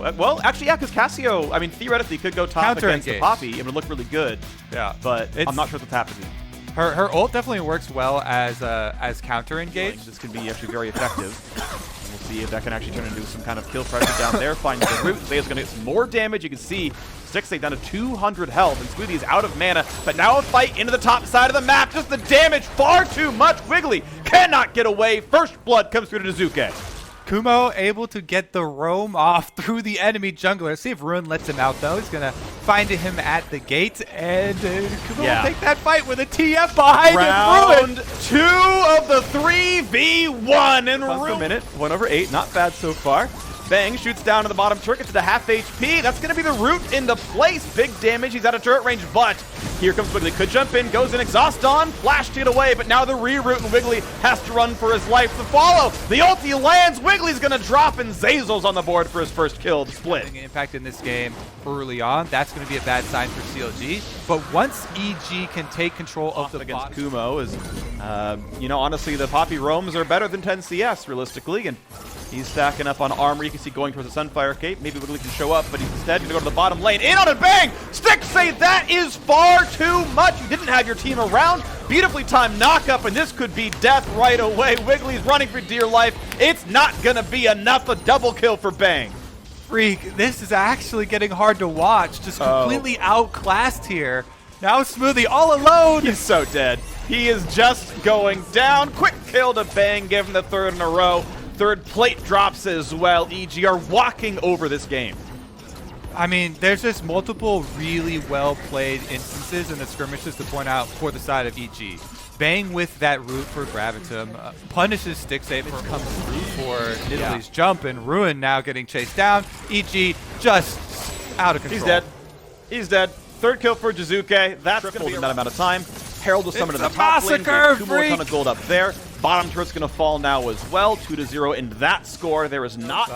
know. Well, actually, yeah, because Cassio, I mean, theoretically could go top against the Poppy. It would look really good. Yeah. But I'm not sure what's happening. Her ult definitely works well as counter engage. This can be actually very effective. We'll see if that can actually turn into some kind of kill pressure down there. Finding the root. Zaya's going to get some more damage. You can see Stixxay down to 200 health, and Smoothie is out of mana. But now a fight into the top side of the map. Just the damage far too much. Wiggly cannot get away. First blood comes through to Nezuke. Kumo able to get the roam off through the enemy jungler. See if Ruin lets him out, though. He's going to find him at the gate, and Kumo will take that fight with a TF behind him. Round 2 of the 3v1, and Ruin. Per minute, 1/8, not bad so far. Bang shoots down to the bottom turret, gets to half HP. That's going to be the root into place. Big damage. He's out of turret range, but here comes Wiggly. Could jump in, goes in, exhaust on, flash to get away, but now the re-root, and Wiggly has to run for his life to follow. The ulti lands. Wiggly's going to drop, and Zazel's on the board for his first kill to split. Impact in this game early on. That's going to be a bad sign for CLG. But once EG can take control of the against bottom. Kumo is, you know, honestly, the Poppy roams are better than 10 CS, realistically, and he's stacking up on armor. You can see going towards the Sunfire Cape. Maybe Wiggly can show up, but he's instead going to go to the bottom lane. In on it, bang! Stixxay, that is far too much. You didn't have your team around. Beautifully timed knock-up, and this could be death right away. Wiggly's running for dear life. It's not going to be enough. A double kill for Bang. Freak, this is actually getting hard to watch. Just completely outclassed here. Now Smoothie all alone. He's so dead. He is just going down. Quick kill to Bang, give him the third in a row. Third plate drops as well. EG are walking over this game. I mean, there's just multiple really well-played instances in the skirmishes to point out for the side of EG. Bang with that root for Gravitum, punishes Stixxay, but comes through for Nidalee jump, and Ruin now getting chased down. EG just out of control. He's dead. He's dead. Third kill for Jizuke. That's going to be in that amount of time. Herald will summon to the top lane. Two more ton of gold up there. Bottom turret's going to fall now as well. 2-0 in that score. There is not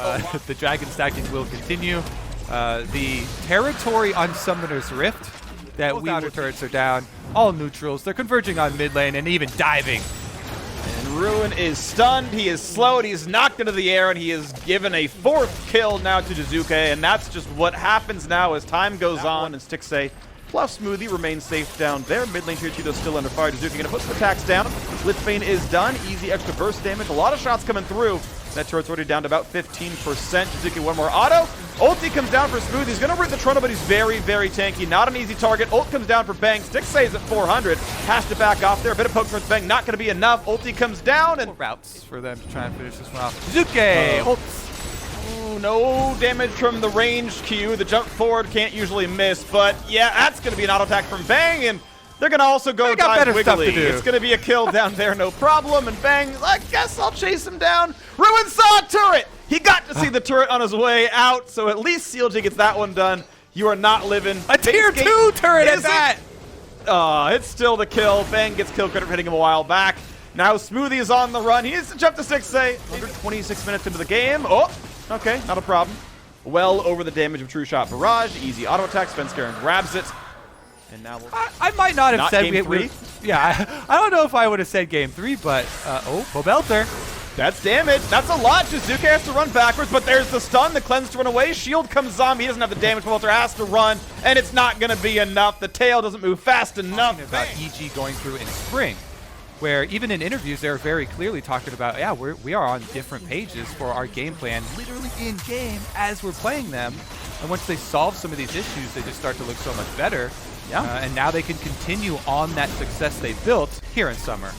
the dragon stacking will continue. The territory on Summoner's Rift that we outer turrets are down. All neutrals. They're converging on mid lane and even diving. And Ruin is stunned. He is slowed. He is knocked into the air, and he is given a fourth kill now to Jizuke. And that's just what happens now as time goes on. And Stixxay plus Smoothie remains safe down there. Mid lane tier 2 though still under fire. Jizuke going to put some attacks down. Blitzbane is done. Easy extra burst damage. A lot of shots coming through. That turret's already down to about 15%. Jizuke one more auto. Ulti comes down for Smoothie. He's going to root the Toronto, but he's very, very tanky. Not an easy target. Ult comes down for Bang. Stixxay is at 400. Has to back off there. A bit of poke towards Bang. Not going to be enough. Ulti comes down, and routes for them to try and finish this one off. Jizuke! Ooh, no damage from the ranged Q. The jump forward can't usually miss, but yeah, that's going to be an auto attack from Bang, and they're going to also go dive Wiggly. It's going to be a kill down there, no problem, and Bang, I guess I'll chase him down. Ruin saw a turret! He got to see the turret on his way out, so at least CLG gets that one done. You are not living. A tier 2 turret at that! It's still the kill. Bang gets kill credit for hitting him a while back. Now Smoothie is on the run. He needs to jump to Stixxay. 126 minutes into the game. Oh, okay, not a problem. Well over the damage of True Shot Barrage. Easy auto attack. Svenskeren grabs it. And now I might not have said game 3. Yeah, I don't know if I would have said game 3, but Bobelter. That's damage. That's a lot. Jizuke has to run backwards, but there's the stun. The cleanse to run away. Shield comes zombie. He doesn't have the damage. Bobelter has to run, and it's not going to be enough. The tail doesn't move fast enough. About EG going through in spring, where even in interviews they're very clearly talking about, yeah, we are on different pages for our game plan, literally in game as we're playing them. And once they solve some of these issues, they just start to look so much better. Yeah. And now they can continue on that success they built here in summer.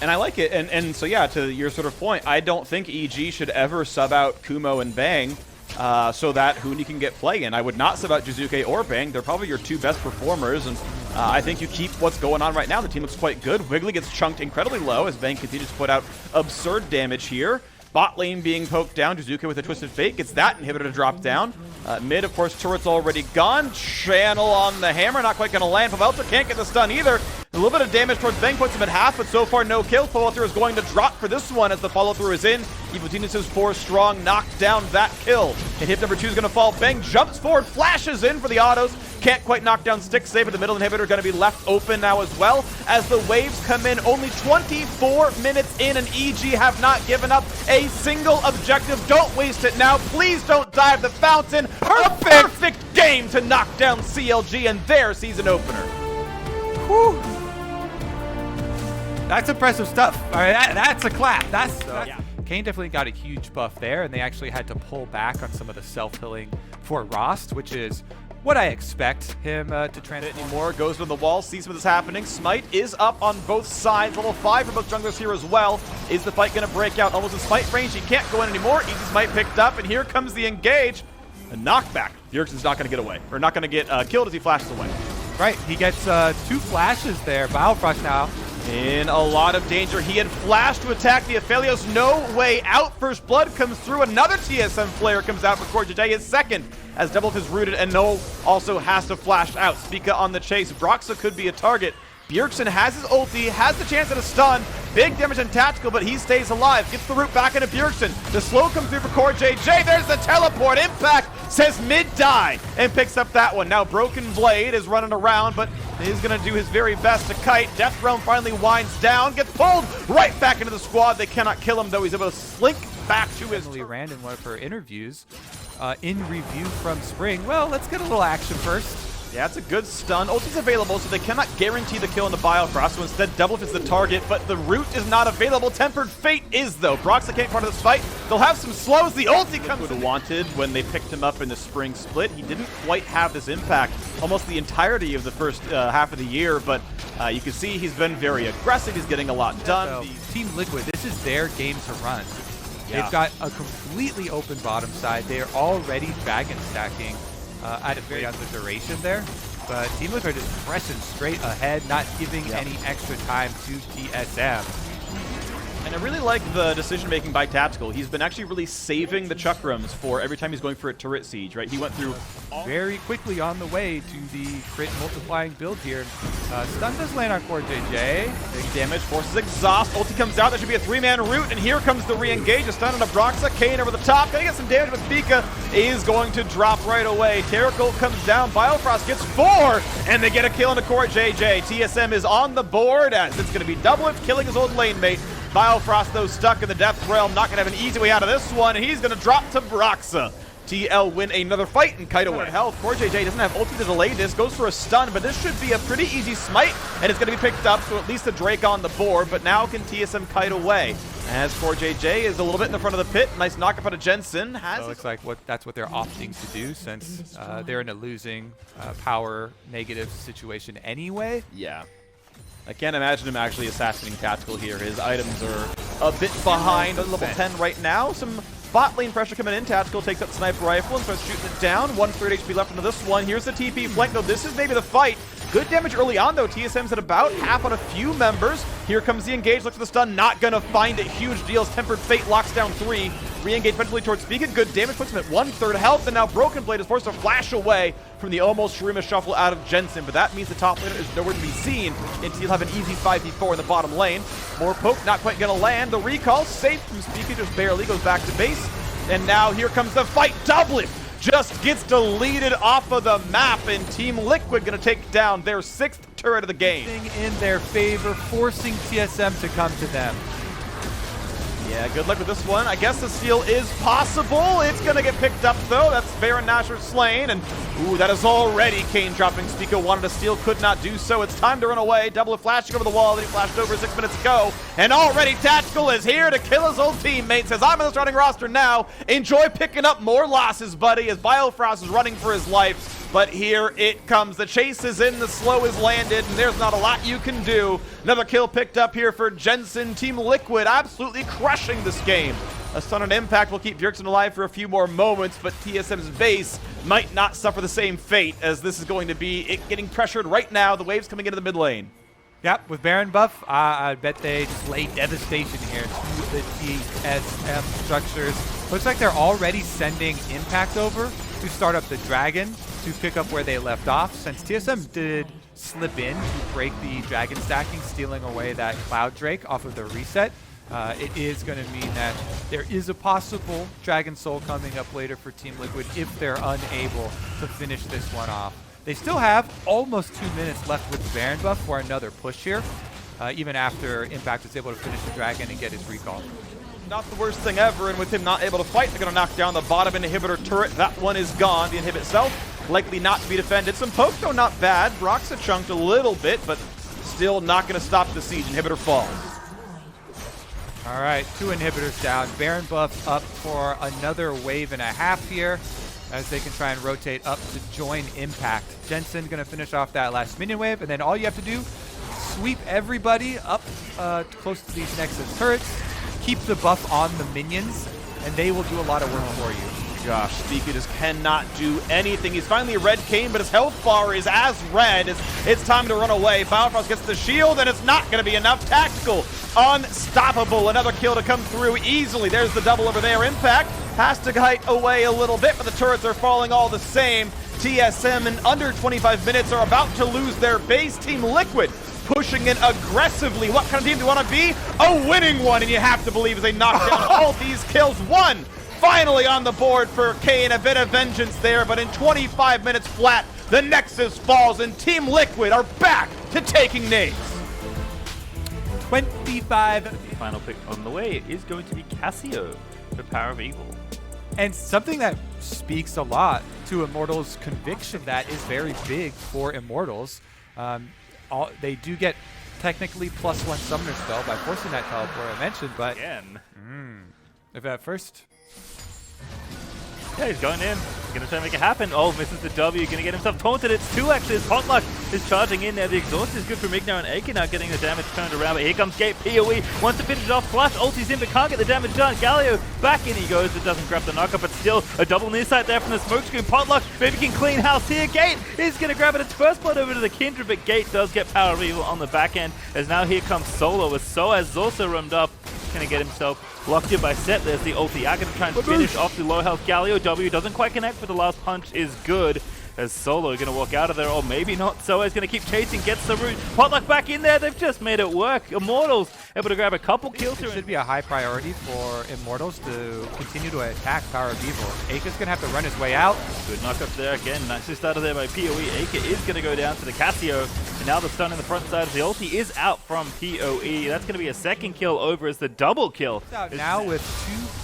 And I like it. And so, yeah, to your sort of point, I don't think EG should ever sub out Kumo and Bang so that Huni can get play in. I would not sub out Jizuke or Bang. They're probably your two best performers. And I think you keep what's going on right now. The team looks quite good. Wiggly gets chunked incredibly low as Bang continues to put out absurd damage here. Bot lane being poked down. Jizuke with a Twisted Fate gets that inhibitor to drop down. Mid, of course, turret's already gone. Channel on the hammer, not quite going to land. Pavelta can't get the stun either. A little bit of damage towards Bang puts him at half, but so far no kill. Follow-through is going to drop for this one as the follow-through is in. Dignitas 4 strong, knocked down that kill. And hit number 2 is going to fall. Bang jumps forward, flashes in for the autos. Can't quite knock down Stixxay, but the middle inhibitor going to be left open now as well. As the waves come in, only 24 minutes in, and EG have not given up a single objective. Don't waste it now. Please don't dive the fountain. A perfect game to knock down CLG and their season opener. Whew. That's impressive stuff. All right, that's a clap. Yeah. Kane definitely got a huge buff there, and they actually had to pull back on some of the self-healing for Rost, which is what I expect him to transform. Anymore goes to the wall, sees what is happening. Smite is up on both sides. Level 5 for both junglers here as well. Is the fight going to break out? Almost in Smite range. He can't go in anymore. Easy Smite picked up, and here comes the engage. A knockback. Bjergsen's not going to get away, or not going to get killed as he flashes away. Right, he gets 2 flashes there. Biofrost now in a lot of danger. He had flashed to attack the Aphelios. No way out. First blood comes through. Another TSM flare comes out for KazaLoLLCShighlights. His second as Doublelift is rooted, and No also has to flash out. Spica on the chase. Broxah could be a target. Bjergsen has his ulti, has the chance at a stun. Big damage on Tactical, but he stays alive. Gets the root back into Bjergsen. The slow comes through for KazaLoLLCShighlights. There's the teleport. Impact says mid-die and picks up that one. Now Broken Blade is running around, but he's going to do his very best to kite. Death Realm finally winds down, gets pulled right back into the squad. They cannot kill him, though. He's able to slink back to his... Emily Rand in one of her interviews in review from Spring. Well, let's get a little action first. Yeah, it's a good stun. Ulti's available, so they cannot guarantee the kill in the Biofrost, so instead Doublelift is the target, but the root is not available. Tempered Fate is, though. Broxah can't part of this fight. They'll have some slows. The ulti comes... Would have wanted when they picked him up in the spring split. He didn't quite have this impact almost the entirety of the first half of the year, but you can see he's been very aggressive. He's getting a lot done. So, Team Liquid, this is their game to run. Yeah. They've got a completely open bottom side. They are already dragon stacking at a very on the duration there. But Team Liquid is pressing straight ahead, not giving any extra time to TSM. And I really like the decision-making by Tactical. He's been actually really saving the Chakrams for every time he's going for a turret siege, right? He went through very quickly on the way to the crit multiplying build here. Stun does land on KazaLoLLCShighlights. Big damage, forces exhaust. Ulti comes out. There should be a 3-man root, and here comes the re-engage. A stun on a Broxah. Kane over the top. Gonna get some damage, but Spica is going to drop right away. Terrical comes down. Biofrost gets 4, and they get a kill into KazaLoLLCShighlights. TSM is on the board as it's going to be Doublelift killing his old lane mate. Biofrost, though, stuck in the Death Realm. Not going to have an easy way out of this one, and he's going to drop to Broxah. TL win another fight and kite away. Health. KazaLoLLCShighlights doesn't have ulti to delay this. Goes for a stun, but this should be a pretty easy smite, and it's going to be picked up, so at least a Drake on the board. But now can TSM kite away? As KazaLoLLCShighlights is a little bit in the front of the pit. Nice knock up out of Jensen. So it looks like that's what they're opting to do since they're in a losing power negative situation anyway. Yeah. I can't imagine him actually assassinating Tactical here. His items are a bit behind on level 10 right now. Some bot lane pressure coming in. Tactical takes out the sniper rifle and starts shooting it down. 1/3 HP left into this one. Here's the TP flank, though. This is maybe the fight. Good damage early on, though. TSM's at about half on a few members. Here comes the engage. Looks for the stun. Not going to find it. Huge deals. Tempered Fate locks down 3. Re-engage eventually towards Spica. Good damage. Puts him at 1/3 health. And now Broken Blade is forced to flash away from the almost Shurima shuffle out of Jensen. But that means the top laner is nowhere to be seen until you'll have an easy 5v4 in the bottom lane. More poke. Not quite going to land. The recall safe from Spica. Just barely goes back to base. And now here comes the fight. Doublelift just gets deleted off of the map, and Team Liquid going to take down their 6th turret of the game. In their favor, forcing TSM to come to them. Yeah, good luck with this one. I guess the steal is possible. It's going to get picked up, though. That's Baron Nashor slain. And, ooh, that is already Kane dropping. Spica wanted to steal, could not do so. It's time to run away. Doublelift flashing over the wall. Then he flashed over 6 minutes ago. And already Tactical is here to kill his old teammate. Says, I'm in the starting roster now. Enjoy picking up more losses, buddy, as Biofrost is running for his life. But here it comes. The chase is in, the slow is landed, and there's not a lot you can do. Another kill picked up here for Jensen. Team Liquid absolutely crushing this game. A stun and impact will keep Bjergsen alive for a few more moments, but TSM's base might not suffer the same fate, as this is going to be it getting pressured right now. The wave's coming into the mid lane. Yep, with Baron buff, I bet they just lay devastation here to the TSM structures. Looks like they're already sending Impact over to start up the Dragon to pick up where they left off, since TSM did slip in to break the dragon stacking, stealing away that Cloud Drake off of the reset. It is going to mean that there is a possible Dragon Soul coming up later for Team Liquid if they're unable to finish this one off. They still have almost 2 minutes left with the Baron buff for another push here, even after Impact is able to finish the Dragon and get his recall. Not the worst thing ever, and with him not able to fight, they're going to knock down the bottom inhibitor turret. That one is gone. The inhibit itself likely not to be defended. Some poke, though, not bad. Broxa chunked a little bit, but still not going to stop the siege. Inhibitor falls. All right, 2 inhibitors down. Baron buff up for another wave and a half here as they can try and rotate up to join Impact. Jensen going to finish off that last minion wave, and then all you have to do, sweep everybody up close to these Nexus turrets, keep the buff on the minions, and they will do a lot of work for you. Gosh, Spiku just cannot do anything. He's finally a red Kane, but his health bar is as red. It's time to run away. Bifrost gets the shield, and it's not going to be enough. Tactical, unstoppable. Another kill to come through easily. There's the double over there. Impact has to kite away a little bit, but the turrets are falling all the same. TSM in under 25 minutes are about to lose their base. Team Liquid pushing in aggressively. What kind of team do you want to be? A winning one, and you have to believe as they knock down all these kills. One finally on the board for Kane. A bit of vengeance there, but in 25 minutes flat, the Nexus falls, and Team Liquid are back to taking names. 25. The final pick on the way is going to be Cassio for Power of Evil. And something that speaks a lot to Immortals' conviction that is very big for Immortals. They do get technically +1 summoner spell by forcing that teleport I mentioned, but Again. if at first... Yeah, he's going in. He's going to try and make it happen. Oh, misses the W. Going to get himself taunted. It's 2 actually. His Potluck is charging in there. The exhaust is good for Mignar and Aker now getting the damage turned around. But here comes Gate. PoE wants to finish it off. Flash ultis in but can't get the damage done. Galio back in he goes, but doesn't grab the knockup. But still a double near sight there from the smoke screen. Potluck maybe can clean house here. Gate is going to grab it. It's first blood over to the Kindred, but Gate does get Power of Evil on the back end. As now here comes Solo with Soaz is also roamed up. Going to get himself locked in by Set. There's the ulti. Going to try and finish off the low health Galio. W doesn't quite connect, but the last punch is good. As Solo going to walk out of there, or maybe not. So he's going to keep chasing, gets the root. Potluck back in there. They've just made it work. Immortals able to grab a couple kills here. It should be a high priority for Immortals to continue to attack Power of Evil. Aker's going to have to run his way out. Good knockup there again. Nicely started there by PoE. Aker is going to go down to the Cassio. And now the stun in the front side of the ulti is out from PoE. That's going to be a second kill over as the double kill. It's out now with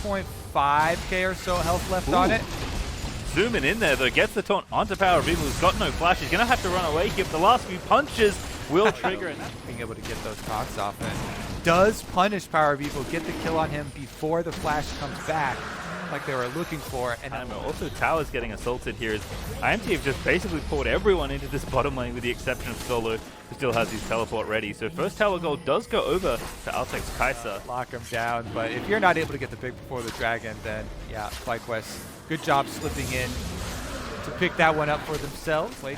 2.5k or so health left on it. Zooming in there though, gets the taunt onto Power of Evil, who's got no flash. He's going to have to run away here. The last few punches will trigger it. Being able to get those taunts off and does punish Power of Evil, get the kill on him before the flash comes back like they were looking for. And also Tower's getting assaulted here as IMT have just basically poured everyone into this bottom lane with the exception of Solo, who still has his teleport ready. So first tower goal does go over to Altex's Kai'Sa. Lock him down, but if you're not able to get the pick before the dragon, then yeah, FlyQuest, good job slipping in to pick that one up for themselves, like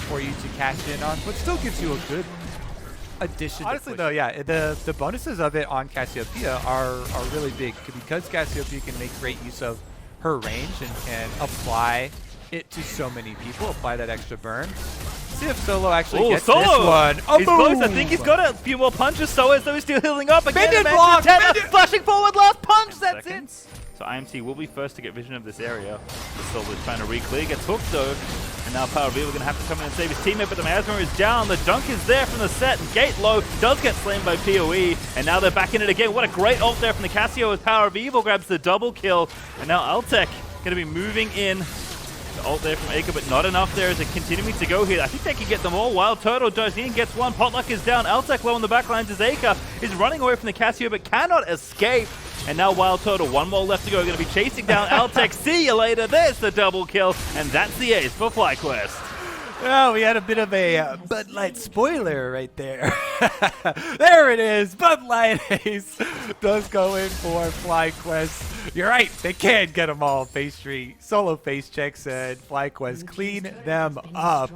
for you to cash in on, but still gives you a good addition. Honestly though, yeah, the bonuses of it on Cassiopeia are really big because Cassiopeia can make great use of her range and can apply it to so many people, apply that extra burn. See if Solo actually gets this one. Oh, he's close. I think he's got a few more punches. So as though he's still healing up. Again, Minion block! Flashing forward, last punch. That's it. So IMT will be first to get vision of this area. Solo's trying to re-clear, gets hooked though. And now Power of Evil going to have to come in and save his teammate, but the Miasma is down. The dunk is there from the Set, and Gate low does get slain by PoE. And now they're back in it again. What a great ult there from the Cassio as Power of Evil grabs the double kill. And now Altec going to be moving in. The ult there from Aker, but not enough there as they're continuing to go here. I think they can get them all. Wild Turtle dives in, gets one. Potluck is down. Altec low on the backlines as Aker is running away from the Cassio, but cannot escape. And now Wild Turtle, one more left to go. Going to be chasing down Altec. See you later. There's the double kill. And that's the ace for FlyQuest. Well, we had a bit of a Bud Light spoiler right there. There it is. Bud Light ace does go in for FlyQuest. You're right. They can get them all. Face Street, Solo face checks, and FlyQuest clean them up.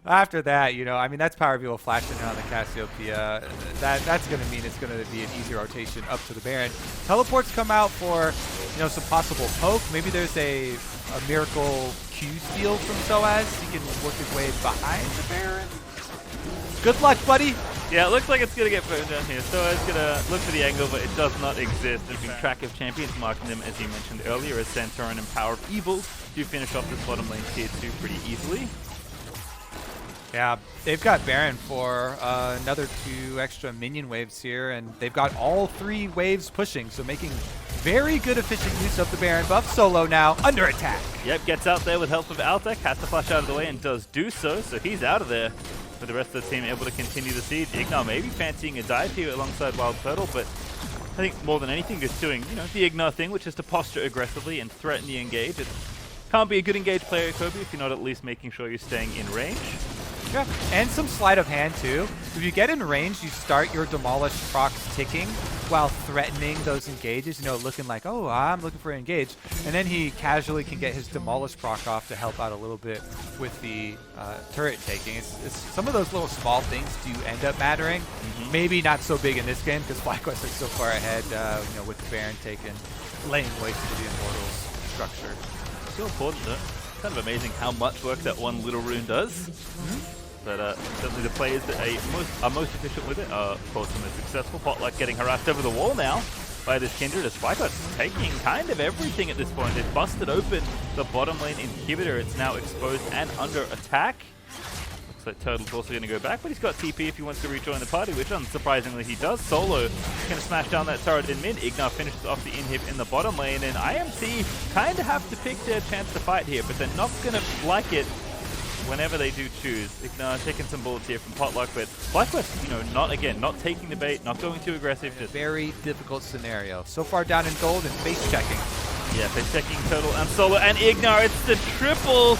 After that, you know, I mean, that's Power of Evil flashing on the Cassiopeia. That's going to mean it's going to be an easy rotation up to the Baron. Teleports come out for, you know, some possible poke. Maybe there's a miracle Q steal from Soaz. He can work his way behind the Baron. Good luck, buddy. Yeah, it looks like it's going to get burned down here. So it's going to look for the angle, but it does not exist. There's been track of champions marking them, as you mentioned earlier, as Santorin and Power of Evil do finish off this bottom lane tier 2 pretty easily. Yeah, they've got Baron for another 2 extra minion waves here, and they've got all 3 waves pushing, so making very good efficient use of the Baron buff. Solo now under attack. Yep, gets out there with help of Altec, has to flash out of the way and does do so, so he's out of there. With the rest of the team able to continue the siege. Ignar maybe fancying a dive here alongside Wild Turtle, but I think more than anything just doing, you know, the Ignar thing, which is to posture aggressively and threaten the engage. It can't be a good engage player, Kobe, if you're not at least making sure you're staying in range. Yeah, and some sleight of hand too. If you get in range, you start your demolished procs ticking while threatening those engages, you know, looking like, oh, I'm looking for an engage. And then he casually can get his demolished proc off to help out a little bit with the turret taking. It's some of those little small things do end up mattering. Maybe not so big in this game because FlyQuest is so far ahead, you know, with the Baron taken, laying waste to the Immortals structure. Still important though. Kind of amazing how much work that one little rune does. But certainly the players that are most efficient with it are, of course, the most successful. Potluck getting harassed over the wall now by this Kindred as FlyQuest taking kind of everything at this point. They've busted open the bottom lane inhibitor. It's now exposed and under attack. Looks like Turtle's also going to go back, but he's got TP if he wants to rejoin the party, which unsurprisingly he does. Solo is going to smash down that turret in mid. Ignar finishes off the inhib in the bottom lane, and IMC kind of have to pick their chance to fight here, but they're not going to like it whenever they do choose. Ignar taking some bullets here from Potluck, but FlyQuest, you know, not taking the bait, not going too aggressive. Just very difficult scenario. So far down in gold and face checking. Yeah, face checking Turtle and Solo and Ignar. It's the triple,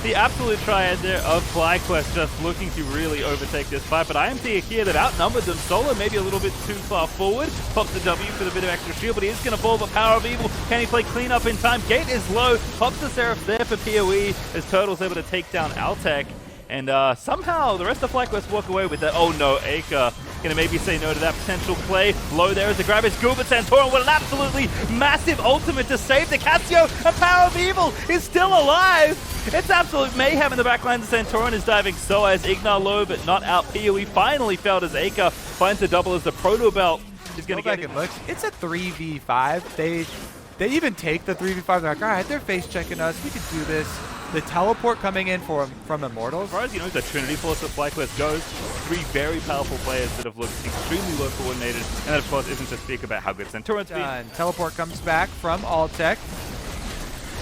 the absolute triad there of FlyQuest just looking to really overtake this fight. But IMC here that outnumbered them. Solo maybe a little bit too far forward. Pops the W for the bit of extra shield, but he is going to fall. But Power of Evil, can he play clean up in time? Gate is low. Pops the Seraph there for PoE as Turtle's able to take down Altec. And somehow the rest of FlyQuest walk away with that. Oh no, Aker gonna maybe say no to that potential play. Low there as the grab is good, but Santorin with an absolutely massive ultimate to save the Cassio. And Power of Evil is still alive. It's absolute mayhem in the backline. Santorin is diving so as Ignar low, but not out. PoE finally failed as Aker finds the double as the Proto Belt is gonna get it. It's a 3v5. They even take the 3v5. They're like, all right, they're face checking us. We can do this. The teleport coming in from Immortals. As far as you know, the Trinity Force that FlyQuest goes, 3 very powerful players that have looked extremely well coordinated, and that of course isn't to speak about how good Santorin's been. Teleport comes back from Altec.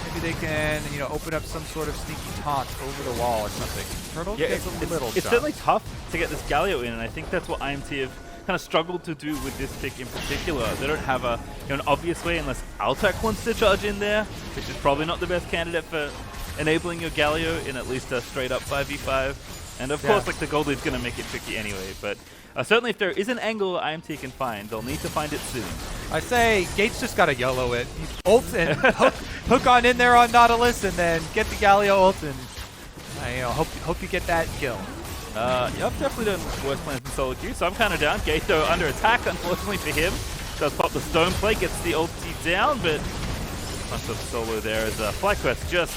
Maybe they can, you know, open up some sort of sneaky taunt over the wall or something. Turtle gets a little It's certainly tough to get this Galio in, and I think that's what IMT have kind of struggled to do with this pick in particular. They don't have a, you know, an obvious way unless Altec wants to charge in there, which is probably not the best candidate for enabling your Galio in at least a straight up 5v5. And of course, like, the gold lead's going to make it tricky anyway, but certainly if there is an angle IMT can find, they'll need to find it soon. I say Gates just got to YOLO it. He ults and hook on in there on Nautilus and then get the Galio ult and you know, hope you get that kill. Yep, definitely done worse plans than solo queue, so I'm kind of down. Gate though under attack, unfortunately for him. Does pop the stone plate, gets the ulti down, but much of solo there as FlyQuest just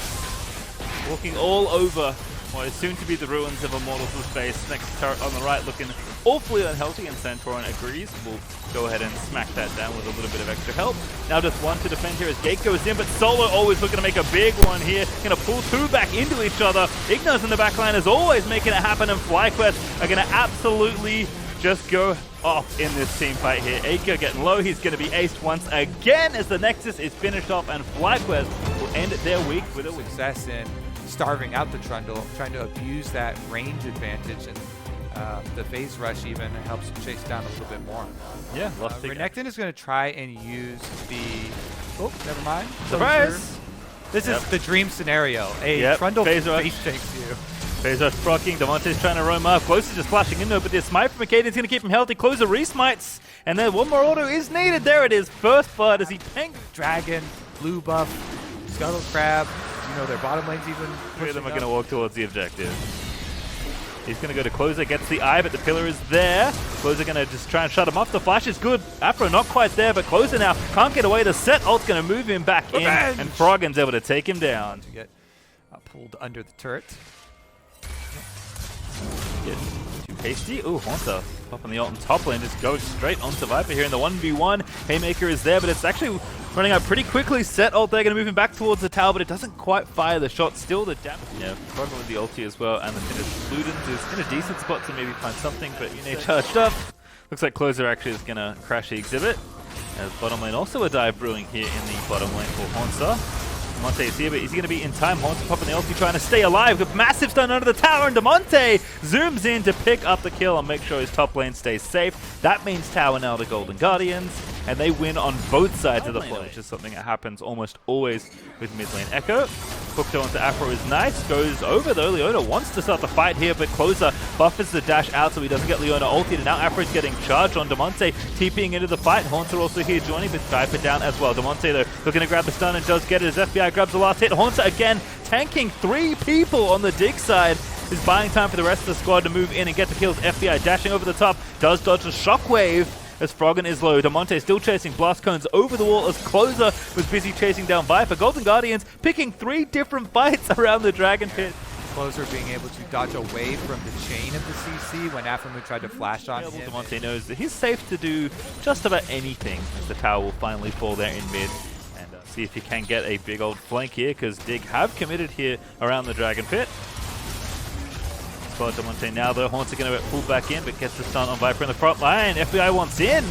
walking all over what is soon to be the ruins of Immortals' space. Next turret on the right looking awfully unhealthy, and Santorin agrees. We'll go ahead and smack that down with a little bit of extra help. Now just one to defend here as Gate goes in, but Solo always looking to make a big one here. Gonna pull 2 back into each other. Ignar's in the backline is always making it happen, and FlyQuest are gonna absolutely just go off in this team fight here. Aker getting low, he's going to be aced once again as the Nexus is finished off, and FlyQuest will end their week with a success in starving out the Trundle, trying to abuse that range advantage, and the phase rush even helps chase down a little bit more. Yeah, Renekton is going to try and use the... Oh, never mind. Surprise! This is the dream scenario. A Trundle face takes you. Phase rush proccing, Devontae's trying to roam up. Close is just flashing into it, but this smite from Akaden's going to keep him healthy. Closer re-smites, and then one more auto is needed. There it is. First blood as he tanks. Dragon, blue buff, Scuttle Crab. You know, their bottom lane's even 3 of them are going to walk towards the objective. He's going to go to Closer, gets the eye, but the pillar is there. Closer going to just try and shut him off. The flash is good. Afro not quite there, but Closer now can't get away. The set ult's going to move him back in, and Froggen's able to take him down. To get pulled under the turret. Get too hasty. Ooh, Haunter up on the ult in top lane, just going straight onto Viper here in the 1v1. Haymaker is there, but it's actually running out pretty quickly. Set ult there, going to move him back towards the tower, but it doesn't quite fire the shot. Still the damage. Yeah, Froggen with the ulti as well, and the finish. Ludens is in a decent spot to maybe find something, but you need charged up. Looks like Closer actually is going to crash the exhibit. As bottom lane, also a dive brewing here in the bottom lane for Haunter. Damonte is here, but he's going to be in time. Haunter popping the ulti, trying to stay alive. With massive stun under the tower, and Damonte zooms in to pick up the kill and make sure his top lane stays safe. That means tower now to Golden Guardians, and they win on both sides of the play, which is something that happens almost always with mid lane Echo. Hooked onto Afro is nice. Goes over though. Leona wants to start the fight here, but Closer buffers the dash out so he doesn't get Leona ulted. And now Afro's getting charged on Damonte, TPing into the fight. Haunter also here joining, but Viper down as well. Damonte though looking to grab the stun and does get it as FBI grabs the last hit. Haunter again tanking 3 people on the dig side. Is buying time for the rest of the squad to move in and get the kills. FBI dashing over the top. Does dodge a shockwave as Froggen is low. Damonte still chasing blast cones over the wall as Closer was busy chasing down Viper. Golden Guardians picking 3 different fights around the Dragon Pit. Closer being able to dodge away from the chain of the CC when Afromu tried to flash on him. Damonte knows that he's safe to do just about anything as the tower will finally fall there in mid. And see if he can get a big old flank here, because Dig have committed here around the Dragon Pit. Damonte now though, Haunter going to get pulled back in, but gets the stun on Viper in the front line. FBI wants in,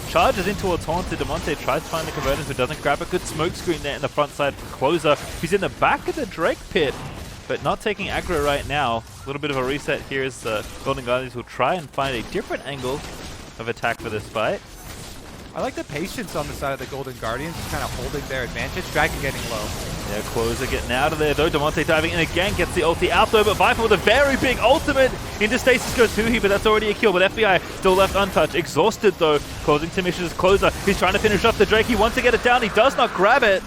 charges in towards Haunter. Damonte tries to find the converters, but doesn't grab a good smoke screen there in the front side for Closer. He's in the back of the Drake pit, but not taking aggro right now. A little bit of a reset here as Golden Guardians will try and find a different angle of attack for this fight. I like the patience on the side of the Golden Guardians, just kind of holding their advantage. Dragon getting low. Yeah, Closer getting out of there though. Damonte diving in again, gets the ulti out though, but Viper with a very big ultimate. Into stasis goes Tuhi, but that's already a kill. But FBI still left untouched. Exhausted though, causing Timish's Closer. He's trying to finish off the Drake. He wants to get it down. He does not grab it.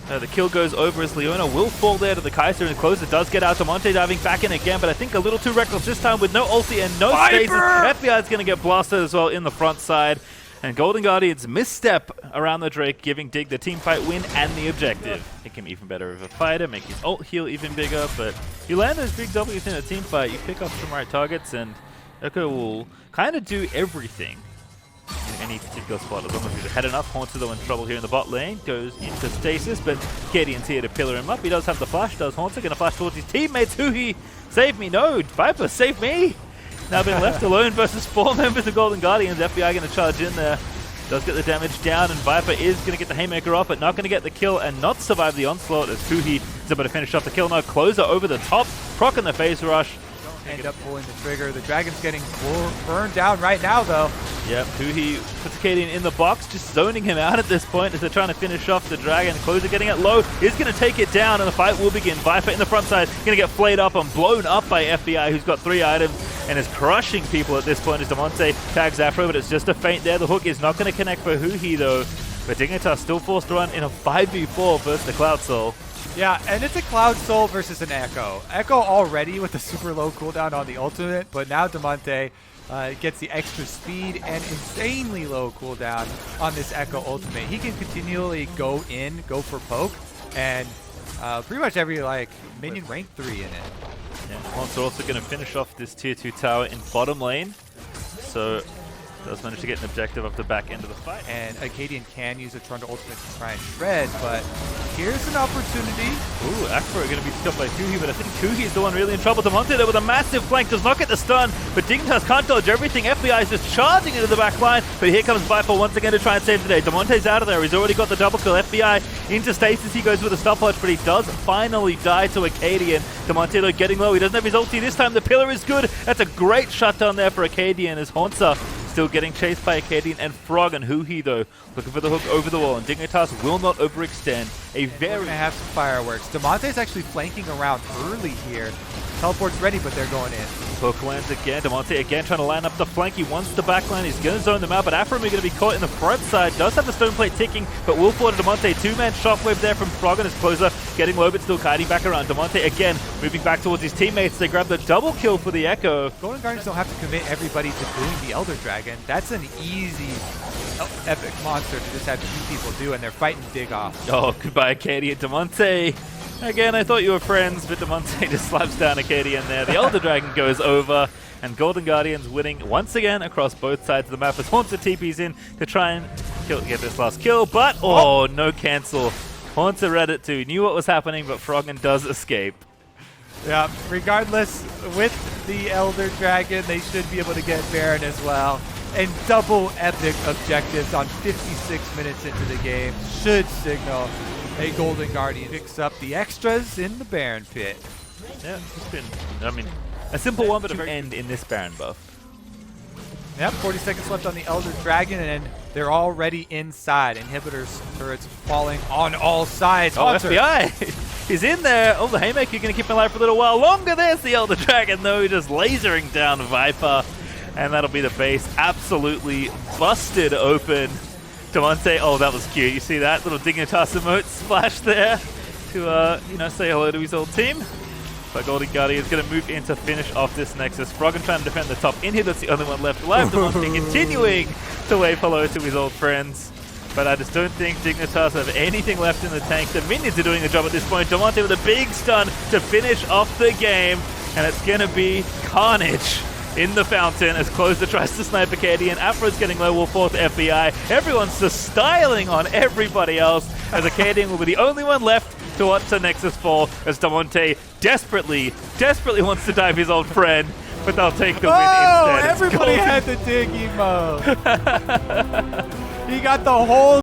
The kill goes over as Leona will fall there to the Kaiser, and Closer does get out. Damonte diving back in again, but I think a little too reckless this time with no ulti and no stasis. FBI is going to get blasted as well in the front side. And Golden Guardians misstep around the Drake, giving Dig the team fight win and the objective. Make him even better of a fighter, make his ult heal even bigger, but you land those big W's in a team fight, you pick up some right targets, and Echo will kind of do everything in any particular spot. As long as he's ahead enough, Haunter though in trouble here in the bot lane, goes into stasis, but Cadian's here to pillar him up. He does have the flash, does Haunter, gonna flash towards his teammates. Huhi, save me, no, Viper, save me! Now been left alone versus 4 members of Golden Guardians. FBI going to charge in there. Does get the damage down, and Viper is going to get the Haymaker off, but not going to get the kill and not survive the onslaught as Kuhi is able to finish off the kill. Now Closer over the top, proc in the phase rush. End up pulling the trigger. The Dragon's getting burned down right now though. Yep, Kuhi puts Cadian in the box, just zoning him out at this point as they're trying to finish off the Dragon. Closer getting it low, is going to take it down, and the fight will begin. Viper in the front side, going to get flayed up and blown up by FBI, who's got 3 items and is crushing people at this point as Damonte tags Afro, but it's just a feint there. The hook is not going to connect for Huhi though, but Dignitas still forced to run in a 5v4 versus the Cloud Soul. Yeah, and it's a Cloud Soul versus an Echo. Echo already with a super low cooldown on the ultimate, but now Damonte gets the extra speed and insanely low cooldown on this Echo ultimate. He can continually go for poke, and pretty much every minion rank 3 in it. Yeah, Haunter also going to finish off this tier 2 tower in bottom lane, so does manage to get an objective off the back end of the fight. And Acadian can use a Trundle ultimate to try and shred, but here's an opportunity. Ooh, Afro going to be stopped by Kuhi, but I think Kuhi is the one really in trouble. Damonte there with a massive flank, does not get the stun, but Dignitas can't dodge everything. FBI is just charging into the back line, but here comes Viper once again to try and save the day. Damonte's out of there, he's already got the double kill. FBI into stasis, he goes with a stopwatch, but he does finally die to Acadian. Damonte though getting low, he doesn't have his ulti this time, the pillar is good. That's a great shutdown there for Acadian as Haunter still getting chased by Acadian and Frog, and Huhi though looking for the hook over the wall, and Dignitas will not overextend. We're gonna have some fireworks. Damonte's actually flanking around early here. Teleport's ready, but they're going in. Hook lands again. Damonte again trying to line up the flank. He wants the backline. He's going to zone them out, but Aframi going to be caught in the front side. Does have the stone plate ticking, but will fall to Damonte. Two-man shockwave there from Frog and his closer. Getting low, but still kiting back around. Damonte again moving back towards his teammates. They grab the double kill for the Echo. Golden Guardians don't have to commit everybody to doing the Elder Dragon. That's an easy epic monster to just have two people do, and they're fighting big off. Oh, goodbye, Katie and Damonte. Again, I thought you were friends, but Damonte just slaps down Acadian there. The Elder Dragon goes over, and Golden Guardians winning once again across both sides of the map as Haunter TP's in to try and get this last kill, but no cancel. Haunter read it too, knew what was happening, but Froggen does escape. Yeah, regardless, with the Elder Dragon, they should be able to get Baron as well. And double epic objectives on 56 minutes into the game should signal a Golden Guardian picks up the extras in the Baron pit. Yeah, it's been, a simple one, but a very end in this Baron buff. Yep, 40 seconds left on the Elder Dragon, and they're already inside. Inhibitors turrets falling on all sides. Oh, Haunter. FBI! He's in there. Oh, the Haymaker going to keep him alive for a little while longer. There's the Elder Dragon, though, just lasering down Viper. And that'll be the base absolutely busted open. Damonte, oh, that was cute. You see that little Dignitas emote splash there to, say hello to his old team. But Golden Guardian is going to move in to finish off this Nexus. Froggen trying to defend the top in here. That's the only one left alive. Damonte continuing to wave hello to his old friends. But I just don't think Dignitas have anything left in the tank. The minions are doing a job at this point. Damonte with a big stun to finish off the game. And it's going to be carnage in the fountain as Closer tries to snipe Acadian. Afro's getting low, will fall to FBI. Everyone's just styling on everybody else as Acadian will be the only one left to watch the Nexus fall as Damonte desperately wants to dive his old friend, but they'll take the win instead. Everybody had the dig emo. He got the whole